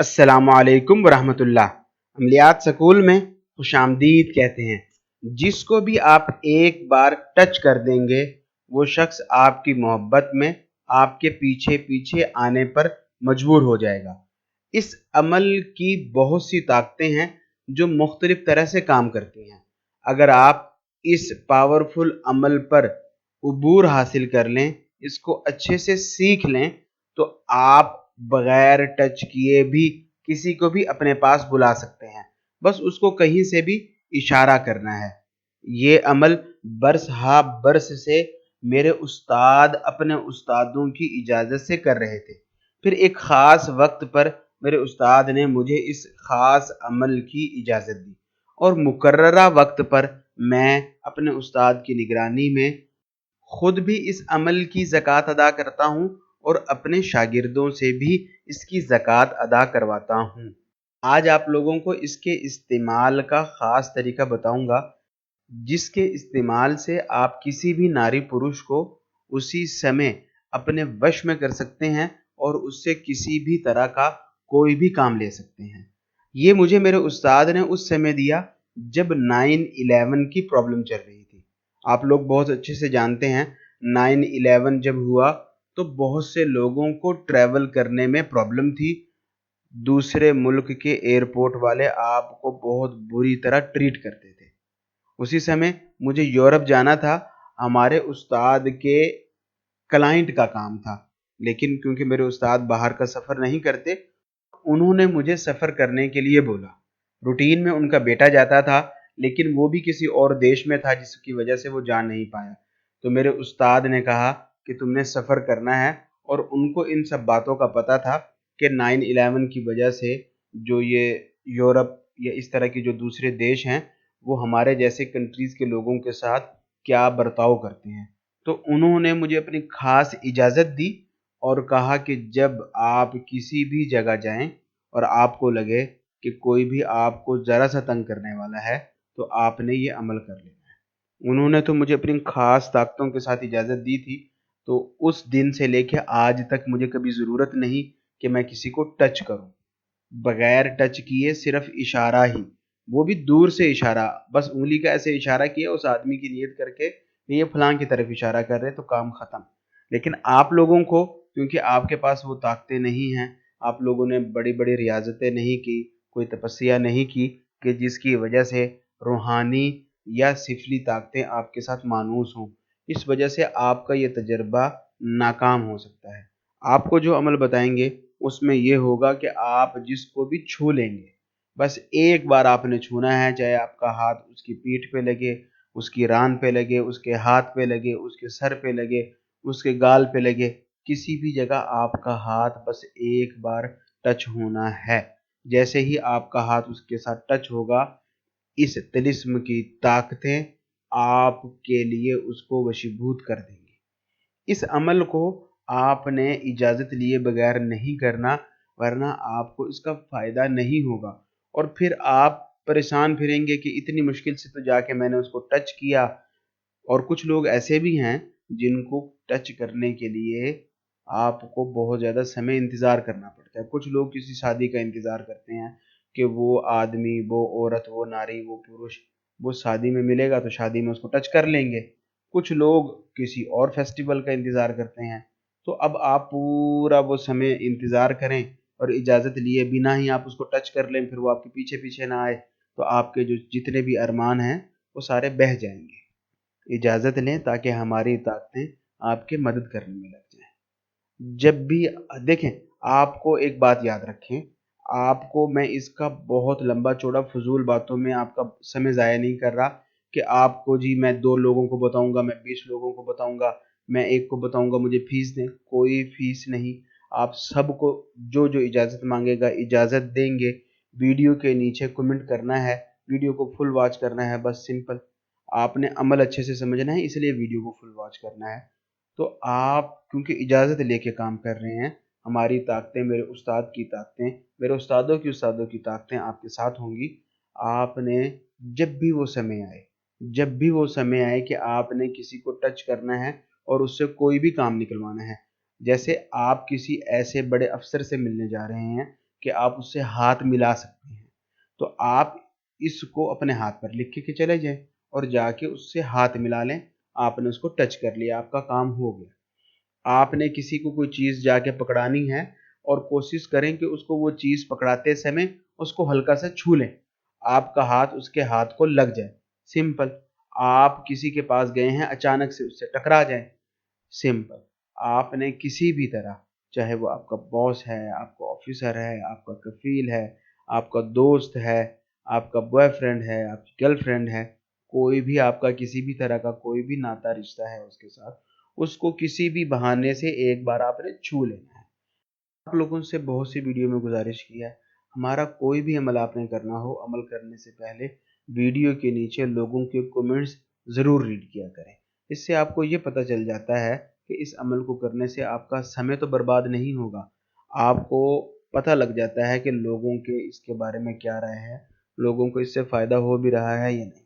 अस्सलामुअलैकुम वरहमतुल्लाह। अमलियात स्कूल में खुश आमदीद कहते हैं। जिसको भी आप एक बार टच कर देंगे वो शख्स आपकी मोहब्बत में आपके पीछे पीछे आने पर मजबूर हो जाएगा। इस अमल की बहुत सी ताकतें हैं जो मुख्तलिफ तरह से काम करती हैं। अगर आप इस पावरफुल अमल पर उबूर हासिल कर लें, इसको अच्छे से सीख लें, तो आप बगैर टच किए भी किसी को भी अपने पास बुला सकते हैं। बस उसको कहीं से भी इशारा करना है। ये अमल बरस हा बरस से मेरे उस्ताद अपने उस्तादों की इजाज़त से कर रहे थे। फिर एक ख़ास वक्त पर मेरे उस्ताद ने मुझे इस ख़ास अमल की इजाज़त दी और मुकर्ररा वक्त पर मैं अपने उस्ताद की निगरानी में खुद भी इस अमल की ज़कात अदा करता हूँ और अपने शागिर्दों से भी इसकी ज़कात अदा करवाता हूँ। आज आप लोगों को इसके इस्तेमाल का ख़ास तरीका बताऊँगा, जिसके इस्तेमाल से आप किसी भी नारी पुरुष को उसी समय अपने वश में कर सकते हैं और उससे किसी भी तरह का कोई भी काम ले सकते हैं। ये मुझे मेरे उस्ताद ने उस समय दिया जब 9/11 की प्रॉब्लम चल रही थी। आप लोग बहुत अच्छे से जानते हैं 9/11 जब हुआ तो बहुत से लोगों को ट्रैवल करने में प्रॉब्लम थी। दूसरे मुल्क के एयरपोर्ट वाले आपको बहुत बुरी तरह ट्रीट करते थे। उसी समय मुझे यूरोप जाना था, हमारे उस्ताद के क्लाइंट का काम था, लेकिन क्योंकि मेरे उस्ताद बाहर का सफ़र नहीं करते, उन्होंने मुझे सफ़र करने के लिए बोला। रूटीन में उनका बेटा जाता था, लेकिन वो भी किसी और देश में था जिसकी वजह से वो जा नहीं पाया। तो मेरे उस्ताद ने कहा कि तुमने सफ़र करना है, और उनको इन सब बातों का पता था कि 9/11 की वजह से जो ये यूरोप या इस तरह के जो दूसरे देश हैं वो हमारे जैसे कंट्रीज़ के लोगों के साथ क्या बर्ताव करते हैं। तो उन्होंने मुझे अपनी ख़ास इजाज़त दी और कहा कि जब आप किसी भी जगह जाएं और आपको लगे कि कोई भी आपको ज़रा सा तंग करने वाला है, तो आपने ये अमल कर लेना है। उन्होंने तो मुझे अपनी ख़ास ताकतों के साथ इजाज़त दी थी, तो उस दिन से लेके आज तक मुझे कभी ज़रूरत नहीं कि मैं किसी को टच करूं। बगैर टच किए सिर्फ इशारा ही, वो भी दूर से इशारा, बस उंगली का ऐसे इशारा किया उस आदमी की नियत करके कि ये फलां की तरफ इशारा कर रहे, तो काम ख़त्म। लेकिन आप लोगों को, क्योंकि आपके पास वो ताकतें नहीं हैं, आप लोगों ने बड़ी बड़ी रियाजतें नहीं की, कोई तपस्या नहीं की कि जिसकी वजह से रूहानी या सिफली ताकतें आपके साथ मानूस हों, इस वजह से आपका ये तजर्बा नाकाम हो सकता है। आपको जो अमल बताएंगे उसमें ये होगा कि आप जिसको भी छू लेंगे, बस एक बार आपने छूना है, चाहे आपका हाथ उसकी पीठ पे लगे, उसकी रान पे लगे, उसके हाथ पे लगे, उसके सर पे लगे, उसके गाल पे लगे, किसी भी जगह आपका हाथ बस एक बार टच होना है। जैसे ही आपका हाथ उसके साथ टच होगा, इस तिलिस्म की ताकतें आपके लिए उसको वशीभूत कर देंगी। इस अमल को आपने इजाज़त लिए बगैर नहीं करना, वरना आपको इसका फ़ायदा नहीं होगा और फिर आप परेशान फिरेंगे कि इतनी मुश्किल से तो जाके मैंने उसको टच किया। और कुछ लोग ऐसे भी हैं जिनको टच करने के लिए आपको बहुत ज़्यादा समय इंतज़ार करना पड़ता है। कुछ लोग किसी शादी का इंतज़ार करते हैं कि वो आदमी, वो औरत, वो नारी, वो पुरुष, वो शादी में मिलेगा तो शादी में उसको टच कर लेंगे। कुछ लोग किसी और फेस्टिवल का इंतज़ार करते हैं। तो अब आप पूरा वो समय इंतज़ार करें और इजाज़त लिए बिना ही आप उसको टच कर लें, फिर वो आपके पीछे पीछे ना आए, तो आपके जो जितने भी अरमान हैं वो सारे बह जाएंगे। इजाज़त लें ताकि हमारी ताकतें आपकी मदद करने में लग जाएं। जब भी देखें, आपको एक बात याद रखें, आपको मैं इसका बहुत लंबा चौड़ा फजूल बातों में आपका समय ज़ाया नहीं कर रहा कि आपको जी मैं 2 लोगों को बताऊंगा, मैं 20 लोगों को बताऊंगा, मैं एक को बताऊंगा मुझे फ़ीस दें। कोई फ़ीस नहीं, आप सबको जो जो इजाज़त मांगेगा इजाज़त देंगे। वीडियो के नीचे कमेंट करना है, वीडियो को फुल वॉच करना है, बस सिंपल। आपने अमल अच्छे से समझना है, इसलिए वीडियो को फुल वॉच करना है। तो आप क्योंकि इजाज़त लेके काम कर रहे हैं, हमारी ताकतें, मेरे उस्ताद की ताकतें, मेरे उस्तादों की ताकतें आपके साथ होंगी। आपने जब भी वो समय आए, जब भी वो समय आए कि आपने किसी को टच करना है और उससे कोई भी काम निकलवाना है, जैसे आप किसी ऐसे बड़े अफ़सर से मिलने जा रहे हैं کہ आप उससे हाथ मिला सकते हैं। तो आप इसको अपने हाथ पर लिख के चले जाएं और जाके उससे हाथ मिला लें। आपने उसको टच कर लिया, आपका काम हो गया। आपने किसी को कोई चीज़ जाके पकड़ानी है और कोशिश करें कि उसको वो चीज़ पकड़ाते समय उसको हल्का सा छू लें, आपका हाथ उसके हाथ को लग जाए। सिंपल। आप किसी के पास गए हैं, अचानक से उससे टकरा जाए। सिंपल। आपने किसी भी तरह, चाहे वो आपका बॉस है, आपका ऑफिसर है, आपका कफील है, आपका दोस्त है, आपका बॉयफ्रेंड है, आपकी गर्लफ्रेंड है, कोई भी आपका किसी भी तरह का कोई भी नाता रिश्ता है उसके साथ, उसको किसी भी बहाने से एक बार आपने छू लेना है। आप लोगों से बहुत सी वीडियो में गुजारिश की है, हमारा कोई भी अमल आपने करना हो, अमल करने से पहले वीडियो के नीचे लोगों के कमेंट्स ज़रूर रीड किया करें। इससे आपको ये पता चल जाता है कि इस अमल को करने से आपका समय तो बर्बाद नहीं होगा, आपको पता लग जाता है कि लोगों के इसके बारे में क्या राय है, लोगों को इससे फ़ायदा हो भी रहा है या नहीं।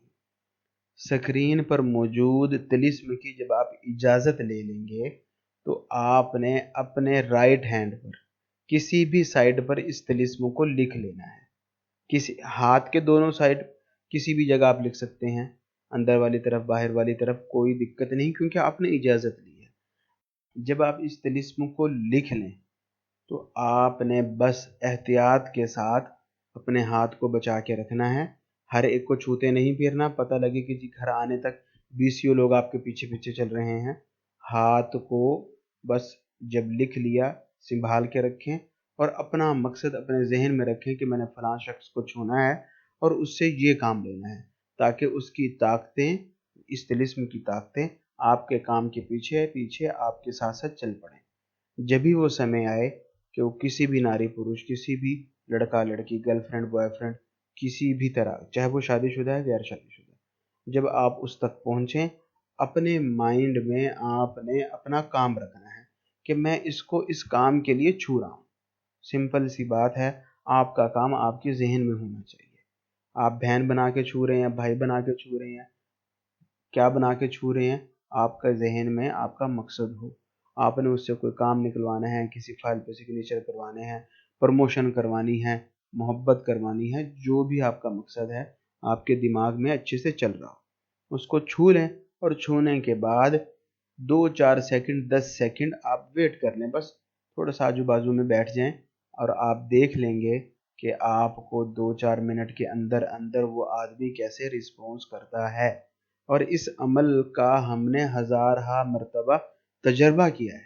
स्क्रीन पर मौजूद तिलिस्म की जब आप इजाज़त ले लेंगे तो आपने अपने राइट हैंड पर किसी भी साइड पर इस तिलिस्म को लिख लेना है। किसी हाथ के दोनों साइड किसी भी जगह आप लिख सकते हैं, अंदर वाली तरफ बाहर वाली तरफ कोई दिक्कत नहीं, क्योंकि आपने इजाज़त ली है। जब आप इस तिलिस्म को लिख लें तो आपने बस एहतियात के साथ अपने हाथ को बचा के रखना है, हर एक को छूते नहीं फिरना। पता लगे कि जी घर आने तक 20 लोग आपके पीछे पीछे चल रहे हैं। हाथ को बस जब लिख लिया संभाल के रखें और अपना मकसद अपने जहन में रखें कि मैंने फलां शख्स को छूना है और उससे ये काम लेना है, ताकि उसकी ताकतें, इस तिलिस्म की ताकतें आपके काम के पीछे पीछे आपके साथ साथ चल पड़ें। जब भी वो समय आए कि वो किसी भी नारी पुरुष, किसी भी लड़का लड़की, गर्लफ्रेंड बॉयफ्रेंड, किसी भी तरह, चाहे वो शादीशुदा है गैर शादीशुदा, जब आप उस तक पहुँचें, अपने माइंड में आपने अपना काम रखना है कि मैं इसको इस काम के लिए छू रहा हूँ। सिंपल सी बात है, आपका काम आपके जहन में होना चाहिए। आप बहन बना के छू रहे हैं, भाई बना के छू रहे हैं, क्या बना के छू रहे हैं, आपका जहन में आपका मकसद हो। आपने उससे कोई काम निकलवाना है, किसी फाइल पे सिग्नेचर करवाने हैं, प्रमोशन करवानी है, मोहब्बत करवानी है, जो भी आपका मकसद है आपके दिमाग में अच्छे से चल रहा हो, उसको छू लें। और छूने के बाद 2-4 सेकंड 10 सेकंड आप वेट कर लें, बस थोड़ा सा आजू बाजू में बैठ जाएं और आप देख लेंगे कि आपको 2-4 मिनट के अंदर अंदर वो आदमी कैसे रिस्पॉन्स करता है। और इस अमल का हमने हज़ारहा मरतबा तजर्बा किया है।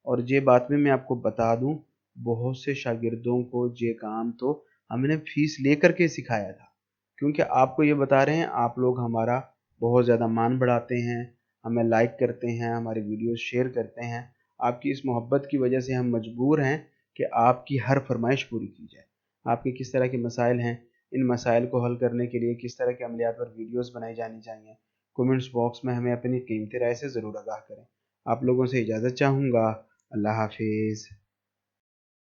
और ये बात में मैं आपको बता दूं, बहुत से शागिर्दों को ये काम तो हमने फीस लेकर के सिखाया था, क्योंकि आपको ये बता रहे हैं, आप लोग हमारा बहुत ज़्यादा मान बढ़ाते हैं, हमें लाइक करते हैं, हमारी वीडियोस शेयर करते हैं। आपकी इस मोहब्बत की वजह से हम मजबूर हैं कि आपकी हर फरमाइश पूरी की जाए। आपके किस तरह के मसाइल हैं, इन मसाइल को हल करने के लिए किस तरह के अमलियात पर वीडियोस बनाई जानी चाहिए, कमेंट्स बॉक्स में हमें अपनी कीमती राय से ज़रूर आगाह करें। आप लोगों से इजाज़त चाहूँगा। अल्लाह हाफिज़।